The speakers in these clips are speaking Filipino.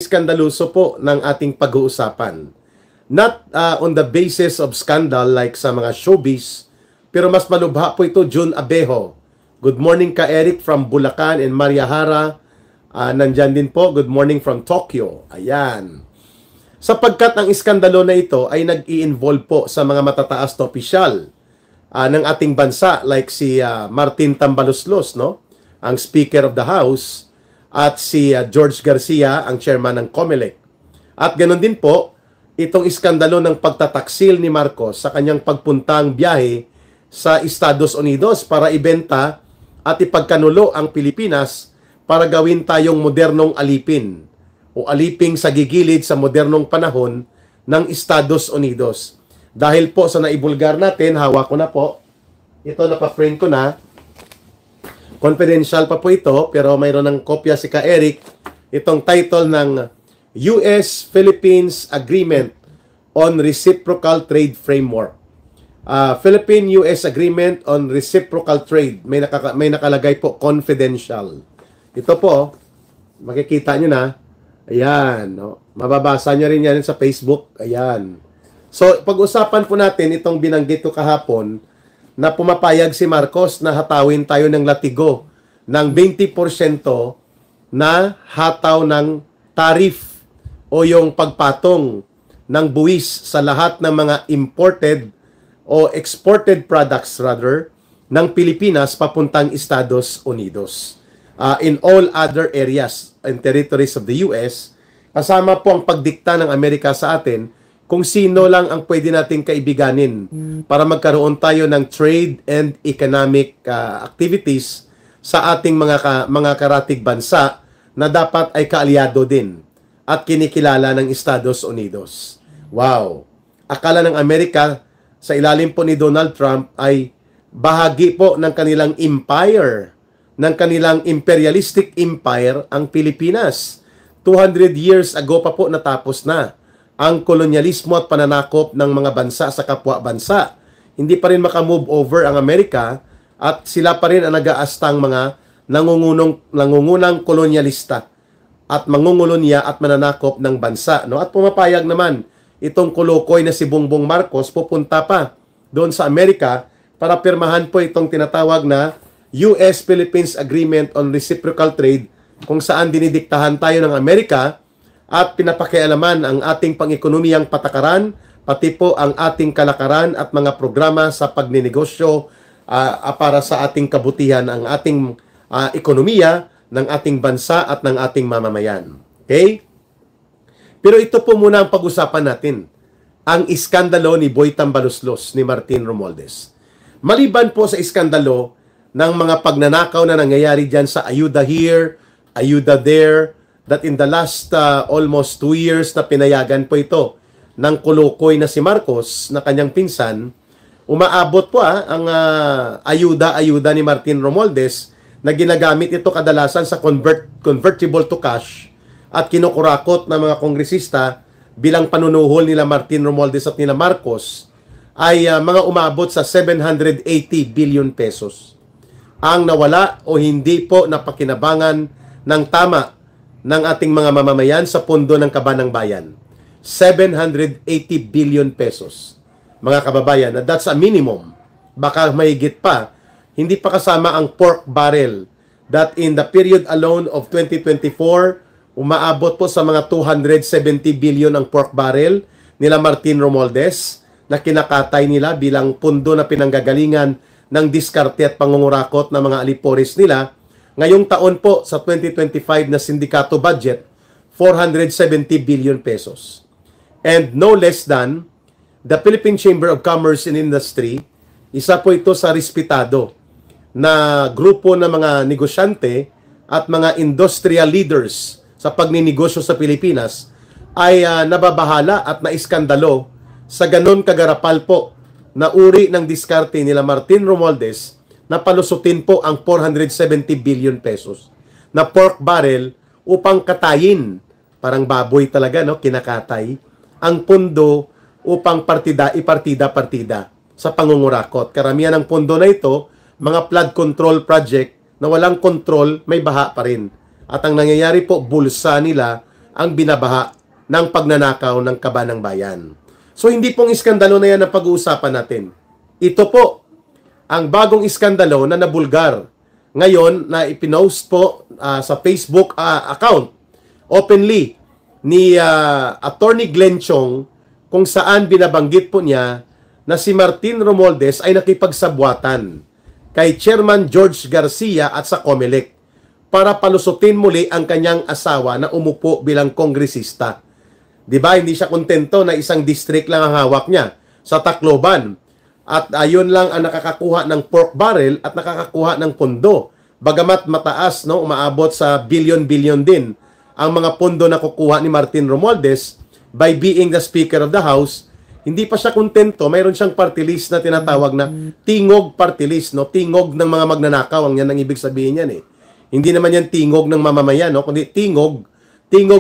skandaluso po ng ating pag-uusapan. Not on the basis of scandal like sa mga showbiz, pero mas malubha po ito, June Abejo. Good morning ka, Eric, from Bulacan and Mariahara. Nandyan din po, good morning from Tokyo. Ayan. Sapagkat ang iskandalo na ito ay nag-i-involve po sa mga matataas na opisyal ng ating bansa like si Martin Tambaloslos, no? Ang Speaker of the House, at si George Garcia, ang Chairman ng COMELEC. At ganoon din po, itong iskandalo ng pagtataksil ni Marcos sa kanyang pagpuntang biyahe sa Estados Unidos para ibenta at ipagkanulo ang Pilipinas para gawin tayong modernong alipin o aliping sa gigilid sa modernong panahon ng Estados Unidos. Dahil po sa naibulgar natin, hawak ko na po. Ito, napa-frame ko na. Confidential pa po ito, pero mayroon ng kopya si Ka Eric. Itong title ng U.S.-Philippines Agreement on Reciprocal Trade Framework. Philippine-U.S. Agreement on Reciprocal Trade. May nakalagay po, confidential. Ito po, makikita nyo na. Ayan. No? Mababasa nyo rin yan sa Facebook. Ayan. So, pag-usapan po natin itong binanggit ko kahapon na pumapayag si Marcos na hatawin tayo ng latigo ng 20% na hataw ng tariff o yung pagpatong ng buwis sa lahat ng mga imported o exported products rather ng Pilipinas papuntang Estados Unidos. In all other areas and territories of the US, kasama po ang pagdikta ng Amerika sa atin kung sino lang ang pwede nating kaibiganin para magkaroon tayo ng trade and economic activities sa ating mga karatig bansa na dapat ay kaalyado din at kinikilala ng Estados Unidos. Wow! Akala ng Amerika sa ilalim po ni Donald Trump ay bahagi po ng kanilang empire, ng kanilang imperialistic empire ang Pilipinas. 200 years ago pa po natapos na ang kolonyalismo at pananakop ng mga bansa sa kapwa bansa. Hindi pa rin makamove over ang Amerika at sila pa rin ang nag-aastang mga nangungunang kolonyalista at mangungulunya at mananakop ng bansa. No? At pumapayag naman itong kulukoy na si Bongbong Marcos pupunta pa doon sa Amerika para pirmahan po itong tinatawag na U.S.-Philippines Agreement on Reciprocal Trade kung saan dinidiktahan tayo ng Amerika at pinapakialaman ang ating pang-ekonomiyang patakaran, pati po ang ating kalakaran at mga programa sa pagninegosyo para sa ating kabutihan, ang ating ekonomiya ng ating bansa at ng ating mamamayan. Okay? Pero ito po muna ang pag-usapan natin, ang iskandalo ni Boy Tambaloslos, ni Martin Romualdez. Maliban po sa iskandalo ng mga pagnanakaw na nangyayari dyan sa ayuda here, ayuda there, that in the last almost 2 years na pinayagan po ito ng kulukoy na si Marcos na kanyang pinsan, umaabot po ang ayuda ni Martin Romualdez na ginagamit ito kadalasan sa convertible to cash at kinukurakot ng mga kongresista bilang panunuhol nila Martin Romualdez at nila Marcos ay mga umabot sa 780 billion pesos. Ang nawala o hindi po napakinabangan ng tama ng ating mga mamamayan sa pondo ng Kabanang Bayan. 780 billion pesos. Mga kababayan, that's a minimum. Baka mahigit pa. Hindi pa kasama ang pork barrel that in the period alone of 2024, umaabot po sa mga 270 billion ang pork barrel nila Martin Romualdez na kinakatay nila bilang pundo na pinanggagalingan ng diskarte at pangungurakot ng mga alipores nila. Ngayong taon po sa 2025 na sindikato budget, 470 billion pesos. And no less than the Philippine Chamber of Commerce and Industry, isa po ito sa respetado na grupo ng mga negosyante at mga industrial leaders sa pagninegosyo sa Pilipinas ay nababahala at naiskandalo sa ganon kagarapal po na uri ng diskarte nila Martin Romualdez na palusutin po ang 470 billion pesos na pork barrel upang katayin, parang baboy talaga, no, kinakatay, ang pondo upang ipartida-partida sa pangungurakot. Karamihan ng pondo na ito, mga flood control project na walang control, may baha pa rin. At ang nangyayari po, bulsa nila ang binabaha ng pagnanakaw ng kaban ng bayan. So hindi pong iskandalo na yan ang pag-uusapan natin. Ito po ang bagong iskandalo na nabulgar ngayon na ipinost po sa Facebook account openly ni Attorney Glenn Chong, kung saan binabanggit po niya na si Martin Romualdez ay nakipagsabwatan kay Chairman George Garcia at sa COMELEC para palusutin muli ang kanyang asawa na umupo bilang kongresista. Di ba, hindi siya kontento na isang district lang ang hawak niya sa Tacloban. At ayun lang ang nakakakuha ng pork barrel at nakakakuha ng pondo. Bagamat mataas, no, umaabot sa billion-billion din ang mga pondo na kukuha ni Martin Romualdez by being the Speaker of the House. Hindi pa siya kontento. Mayroon siyang party list na tinatawag na tingog party list, no? Tingog ng mga magnanakaw, ang yan ang ibig sabihin yan eh. Hindi naman yan tingog ng mamamayan, no? Kundi tingog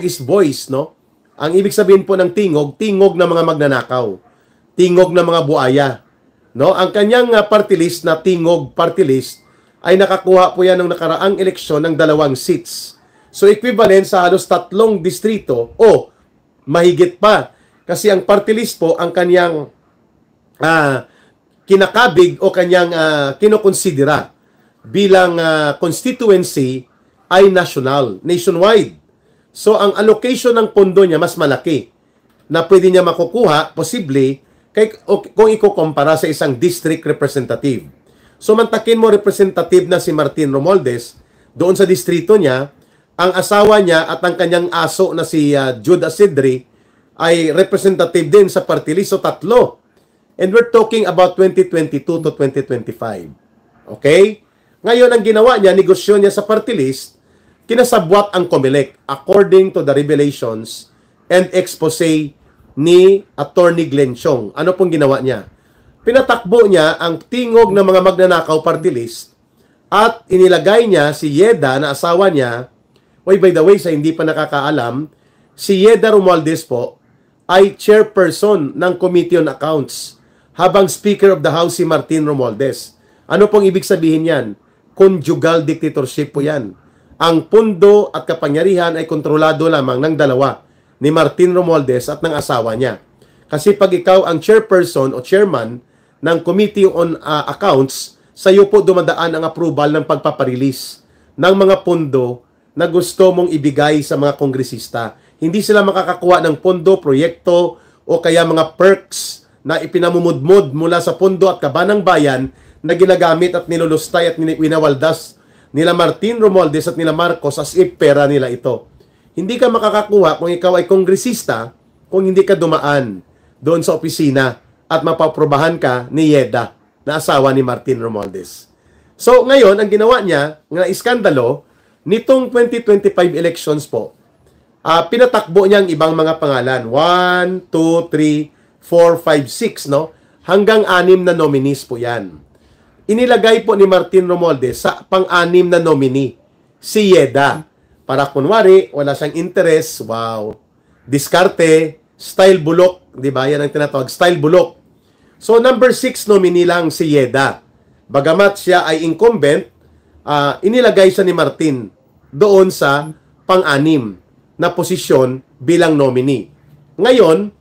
is voice, no? Ang ibig sabihin po ng tingog ng mga magnanakaw, tingog ng mga buaya, no? Ang kanyang party list na tingog party list ay nakakuha po yan ng nakaraang eleksyon ng 2 seats. So equivalent sa halos 3 distrito o mahigit pa. Kasi ang party list po, ang kanyang kinakabig o kanyang kinokonsidera bilang constituency ay nationwide. So, ang allocation ng pondo niya mas malaki na pwede niya makukuha, posible, kung ikukumpara sa isang district representative. So, mantakin mo representative na si Martin Romualdez, doon sa distrito niya, ang asawa niya at ang kanyang aso na si Jude Asidri ay representative din sa party list. So, 3. And we're talking about 2022 to 2025. Okay? Ngayon, ang ginawa niya, negosyo niya sa party list, kinasabwat ang COMELEC according to the revelations and expose ni Attorney Glenn Chong. Ano pong ginawa niya? Pinatakbo niya ang tingog ng mga magnanakaw party list at inilagay niya si Yeda na asawa niya. By the way, sa hindi pa nakakaalam, si Yeda Romualdez po ay chairperson ng Committee on Accounts habang Speaker of the House si Martin Romualdez. Ano pong ibig sabihin yan? Conjugal dictatorship po yan. Ang pundo at kapangyarihan ay kontrolado lamang ng dalawa, ni Martin Romualdez at ng asawa niya. Kasi pag ikaw ang chairperson o chairman ng Committee on Accounts, sa iyo po dumadaan ang approval ng pagpaparelease ng mga pondo na gusto mong ibigay sa mga kongresista. Hindi sila makakakuha ng pondo, proyekto, o kaya mga perks na ipinamumudmud mula sa pondo at kaban ng bayan na ginagamit at nilulustay at winawaldas nila Martin Romualdez at nila Marcos as if pera nila ito. Hindi ka makakakuha kung ikaw ay kongresista kung hindi ka dumaan doon sa opisina at mapaprobahan ka ni Yeda na asawa ni Martin Romualdez. So ngayon, ang ginawa niya, na iskandalo, nitong 2025 elections po, pinatakbo niya ang ibang mga pangalan. 1, 2, 3, 4, 5, 6, no? Hanggang 6 na nominees po yan. Inilagay po ni Martin Romualdez sa pang-6 na nominee, si Yeda. Para kunwari, wala siyang interest, wow. Diskarte, style bulok, di ba? Yan ang tinatawag, style bulok. So, number 6 nominee lang si Yeda. Bagamat siya ay incumbent, inilagay siya ni Martin doon sa pang-6 na posisyon bilang nominee. Ngayon,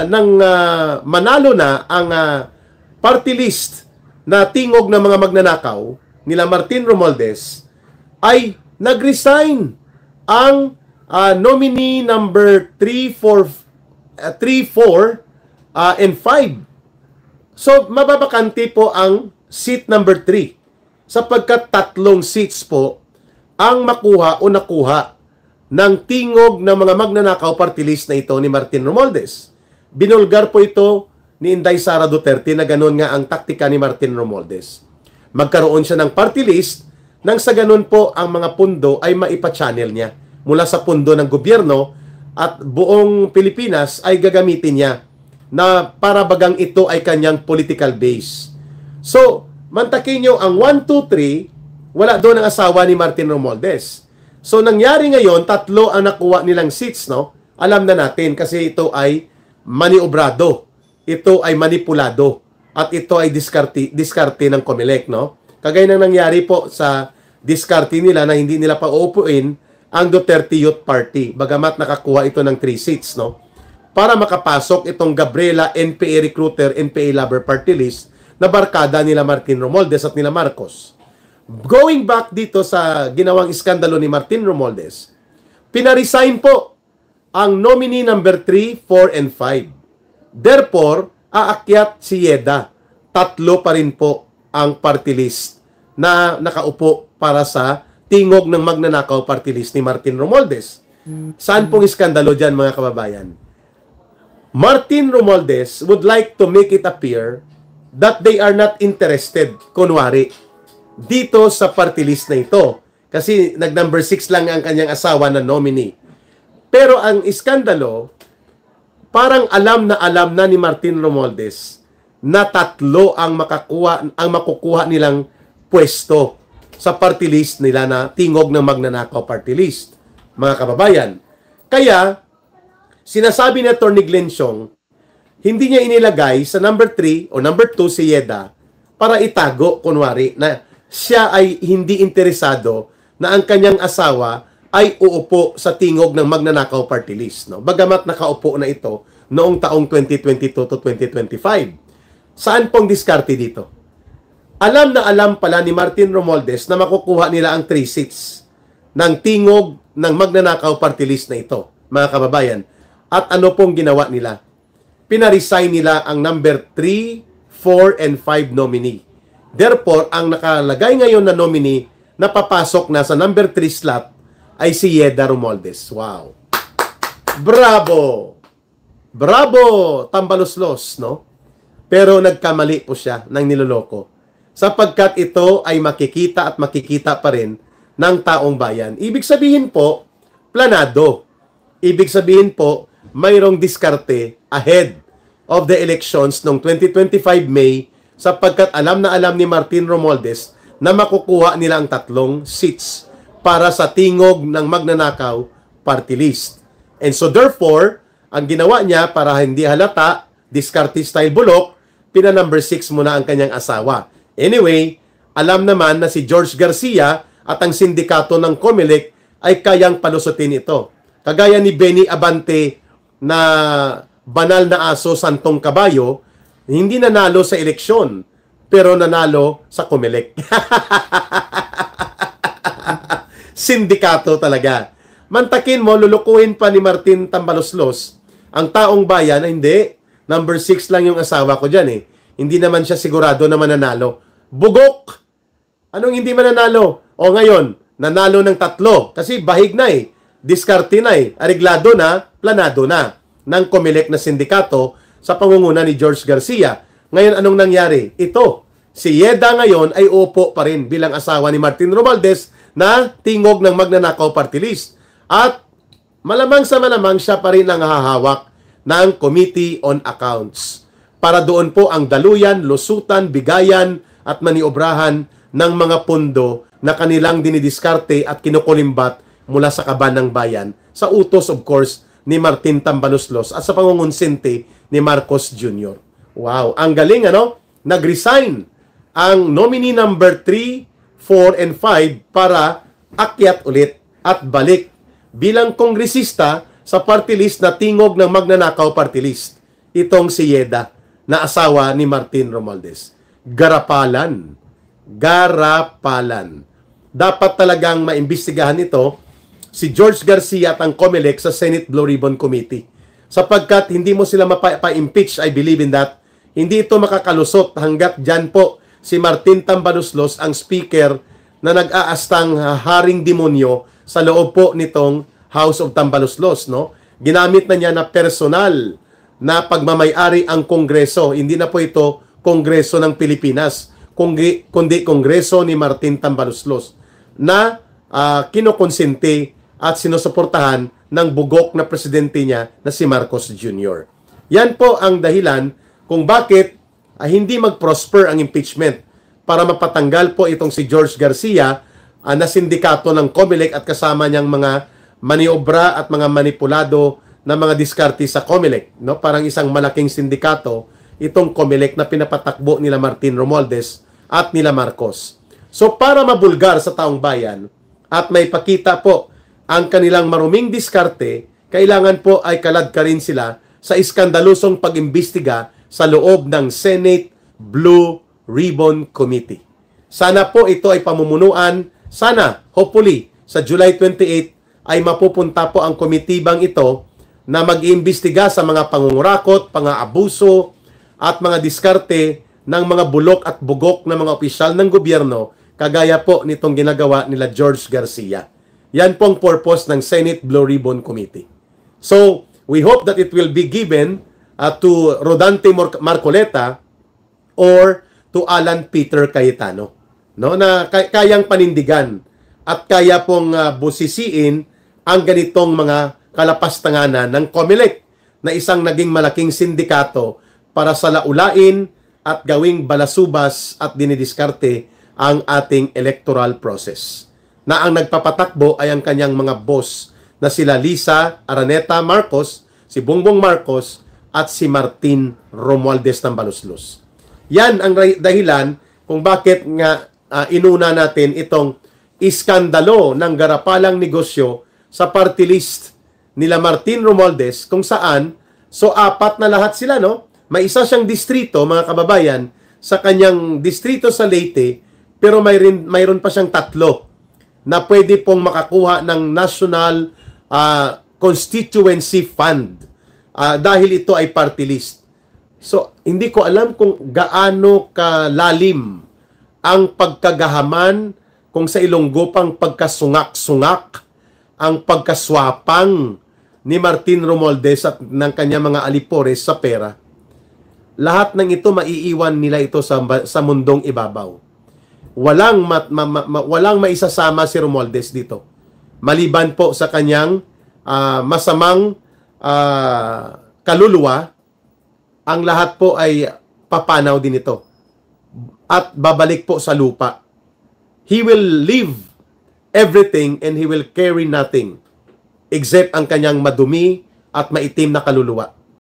nang manalo na ang party list na tingog ng mga magnanakaw nila Martin Romualdez, ay nag-resign ang nominee number 3, 4, and 5. So, mababakante po ang seat number 3 sapagkat 3 seats po ang makuha o nakuha ng tingog ng mga magnanakaw party list na ito ni Martin Romualdez. Binulgar po ito ni Inday Sara Duterte na ganoon nga ang taktika ni Martin Romualdez. Magkaroon siya ng party list nang sa ganoon po ang mga pundo ay maipa-channel niya mula sa pundo ng gobyerno at buong Pilipinas ay gagamitin niya na para bagang ito ay kanyang political base. So, mantakin nyo ang 1, 2, 3, wala doon ang asawa ni Martin Romualdez. So, nangyari ngayon, 3 ang nakuha nilang seats, no? Alam na natin kasi ito ay maniobrado. Ito ay manipulado at ito ay diskarte ng COMELEC, no? Kagaya ng nangyari po sa diskarte nila na hindi nila pa uupuin ang Duterte Youth Party. Bagamat nakakuha ito ng 3 seats, no? Para makapasok itong Gabriela NPA Recruiter, NPA Lover Party List na barkada nila Martin Romualdez at nila Marcos. Going back dito sa ginawang iskandalo ni Martin Romualdez, pinaresign po ang nominee number 3, 4, and 5. Therefore, aakyat si Yeda. 3 pa rin po ang party list na nakaupo para sa tingog ng magnanakaw party list ni Martin Romualdez. Saan pong iskandalo dyan, mga kababayan? Martin Romualdez would like to make it appear that they are not interested, kunwari, dito sa party list na ito. Kasi nag-number 6 lang ang kanyang asawa na nominee. Pero ang iskandalo, parang alam na ni Martin Romualdez na 3 ang makukuha nilang pwesto sa party list nila na tingog ng magnanakaw party list, mga kababayan. Kaya, sinasabi ni Atty. Glenn Siong, hindi niya inilagay sa number 3 o number 2 si Yeda para itago, kunwari, na siya ay hindi interesado na ang kanyang asawa ay uupo sa tingog ng magnanakaw party list. No? Bagamat nakaupo na ito noong taong 2022 to 2025. Saan pong diskarte dito? Alam na alam pala ni Martin Romualdez na makukuha nila ang 3 seats ng tingog ng magnanakaw party list na ito, mga kababayan. At ano pong ginawa nila? Pinaresign nila ang number 3, 4, and 5 nominee. Therefore, ang nakalagay ngayon na nominee na papasok na sa number 3 slot ay si Yeda Romualdez. Wow! Bravo! Bravo! Tambaluslos, no? Pero nagkamali po siya ng niloloko. Sapagkat ito ay makikita at makikita pa rin ng taong bayan. Ibig sabihin po, planado. Ibig sabihin po, mayroong diskarte ahead of the elections noong 2025 May sapagkat alam na alam ni Martin Romualdez na makukuha nila ang 3 seats para sa tingog ng magnanakaw party list. And so therefore, ang ginawa niya para hindi halata, diskarte style bulok, pina-number 6 muna ang kanyang asawa. Anyway, alam naman na si George Garcia at ang sindikato ng COMELEC ay kayang palusutin ito. Kagaya ni Benny Abante na banal na aso santong kabayo, hindi nanalo sa eleksyon, pero nanalo sa COMELEC. Sindikato talaga. Mantakin mo, lulukuhin pa ni Martin Tambaloslos ang taong bayan na hindi. Number 6 lang yung asawa ko dyan eh. Hindi naman siya sigurado na mananalo. Bugok! Anong hindi mananalo? O ngayon, nanalo ng 3. Kasi bahig na eh. Diskarte na eh. Areglado na, planado na ng COMELEC na sindikato sa pangunguna ni George Garcia. Ngayon, anong nangyari? Ito, si Yeda ngayon ay upo pa rin bilang asawa ni Martin Romualdez na tingog ng magnanakaw party list. At malamang sa malamang siya pa rin ang hahawak ng Committee on Accounts. Para doon po ang daluyan, lusutan, bigayan at maniobrahan ng mga pondo na kanilang dinidiskarte at kinukulimbat mula sa kaban ng bayan sa utos of course ni Martin Tambaloslos at sa pangungunsinte ni Marcos Jr. Wow, ang galing ano? Nag-resign ang nominee number 3, 4, and 5 para akyat ulit at balik bilang kongresista sa party list na tingog ng magnanakaw party list. Itong si Yeda na asawa ni Martin Romualdez. Garapalan. Garapalan. Dapat talagang maimbestigahan ito si George Garcia at ang COMELEC sa Senate Blue Ribbon Committee. Sapagkat hindi mo sila mapa-impeach, I believe in that, hindi ito makakalusot hanggat dyan po si Martin Tambaloslos ang speaker na nag-aastang haring demonyo sa loob po nitong House of Tambaloslos. No? Ginamit na niya na personal na pagmamayari ang Kongreso. Hindi na po ito Kongreso ng Pilipinas, kundi Kongreso ni Martin Tambaloslos na kinokonsente at sinusuportahan ng bugok na presidente niya na si Marcos Jr. Yan po ang dahilan kung bakit hindi mag-prosper ang impeachment para mapatanggal po itong si George Garcia na sindikato ng COMELEC at kasama niyang mga maniobra at mga manipulado na mga diskarte sa COMELEC. No? Parang isang malaking sindikato itong COMELEC na pinapatakbo nila Martin Romualdez at nila Marcos. So para mabulgar sa taong bayan at may pakita po ang kanilang maruming diskarte, kailangan po ay kalad ka rin sila sa iskandalusong pag-imbestiga sa loob ng Senate Blue Ribbon Committee. Sana po ito ay pamumunuan, sana, hopefully, sa July 28 ay mapupunta po ang komitibang ito na mag-iimbestiga sa mga pangungurakot, pang-aabuso at mga diskarte ng mga bulok at bugok ng mga opisyal ng gobyerno, kagaya po nitong ginagawa nila George Garcia. Yan pong purpose ng Senate Blue Ribbon Committee. So, we hope that it will be given to Rodante Marcoleta or to Alan Peter Cayetano, no, na kayang panindigan at kaya pong busisiin ang ganitong mga kalapastanganan ng COMELEC na isang naging malaking sindikato para salaulain at gawing balasubas at dinidiskarte ang ating electoral process, na ang nagpapatakbo ay ang kanyang mga boss na sila Lisa Araneta Marcos, si Bongbong Marcos at si Martin Romualdez Tambaluslos. Yan ang dahilan kung bakit nga inuna natin itong iskandalo ng garapalang negosyo sa party list nila Martin Romualdez, kung saan, so apat na lahat sila, no? May isa siyang distrito, mga kababayan, sa kanyang distrito sa Leyte, pero mayroon pa siyang 3 na pwede pong makakuha ng National Constituency Fund dahil ito ay party list. So, hindi ko alam kung gaano kalalim ang pagkagahaman, kung sa Ilonggo pang pagkasungak-sungak, ang pagkaswapang ni Martin Romualdez at ng kanyang mga alipores sa pera. Lahat ng ito maiiwan nila ito sa mundong ibabaw. Walang maisasama si Romualdez dito. Maliban po sa kanyang masamang kaluluwa, ang lahat po ay papanaw din ito. At babalik po sa lupa. He will leave everything and he will carry nothing except ang kanyang madumi at maitim na kaluluwa.